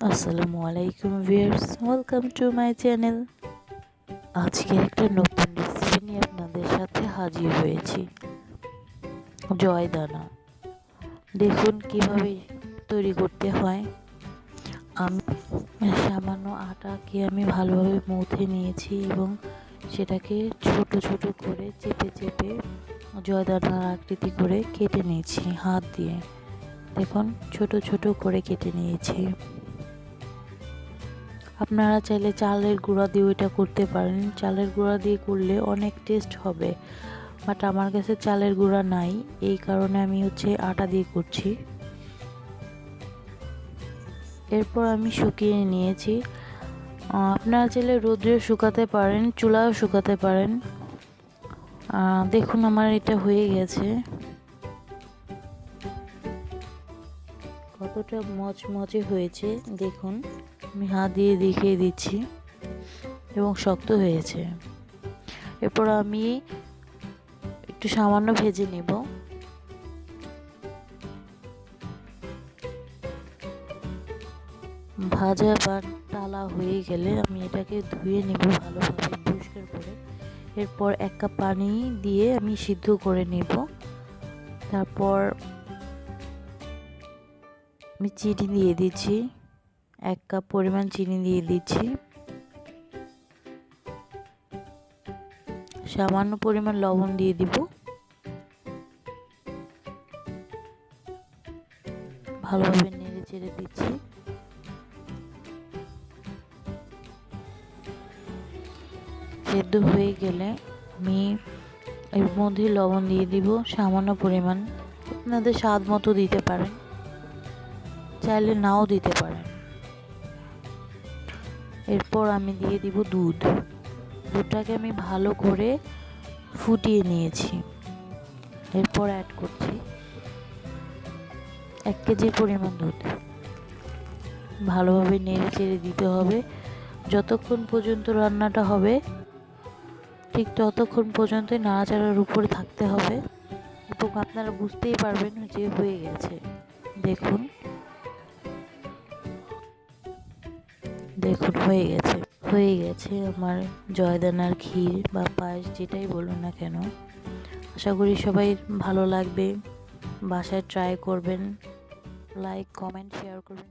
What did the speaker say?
আসসালামু আলাইকুম viewers, welcome to my channel. আজকে একটা নতুন রেসিপি নিয়ে আপনাদের সাথে হাজির হয়েছি। জয়দানা, দেখুন কিভাবে তৈরি করতে হয়। আমি সামান্য আটাকে আমি ভালোভাবে মথে নিয়েছি এবং সেটাকে ছোট ছোট করে চেপে চেপে জয়দানার আকৃতি করে কেটে নিয়েছি হাত দিয়ে। দেখুন ছোট ছোট করে কেটে নিয়েছি। আপনারা চাইলে চালের গুঁড়া দিয়ে ওইটা করতে পারেন, চালের গুঁড়া দিয়ে করলে অনেক টেস্ট হবে, বাট আমার কাছে চালের গুঁড়া নাই, এই কারণে আমি আটা দিয়ে করছি। এরপর আমি শুকিয়ে নিয়েছি। আপনারা চাইলে রোদ্রে শুকাতে পারেন, চুলাও শুকাতে পারেন। দেখুন আমার এটা হয়ে গেছে। কতটা মচমচে হয়েছে দেখুন, আমি হাত দিয়ে দেখিয়ে দিচ্ছি এবং শক্ত হয়েছে। এরপর আমি একটু সামান্য ভেজে নেব। ভাজা বা টালা হয়ে গেলে আমি এটাকে ধুয়ে নেব ভালোভাবে পরিষ্কার করে। এরপর 1 কাপ পানি দিয়ে আমি সিদ্ধ করে নেব। তারপর আমি চিনি দিয়ে দিচ্ছি, 1 কাপ পরিমাণ চিনি দিয়ে দিচ্ছি। সামান্য পরিমাণ লবণ দিয়ে দিব। ভালোভাবে নেড়ে চেড়ে দিচ্ছি। সেদ্ধ হয়ে গেলে আমি এর মধ্যে লবণ দিয়ে দিব সামান্য পরিমাণ, আপনাদের স্বাদ মতো দিতে পারেন, চাইলে নাও দিতে পারেন। এরপর আমি দিয়ে দিব দুধ। দুধটাকে আমি ভালো করে ফুটিয়ে নিয়েছি। এরপর অ্যাড করছি 1 কেজি পরিমাণ দুধ। ভালোভাবে নেড়ে চেড়ে দিতে হবে যতক্ষণ পর্যন্ত রান্নাটা হবে, ঠিক ততক্ষণ পর্যন্ত নাড়াচাড়ার উপরে থাকতে হবে এবং আপনারা বুঝতেই পারবেন যে হয়ে গেছে। দেখুন দেখুন হয়ে গেছে আমার জয়দানার ক্ষীর বা পায়েস, যেটাই বলুন না কেন। আশা করি সবাই ভালো লাগবে, বাসায় ট্রাই করবেন, লাইক কমেন্ট শেয়ার করবেন।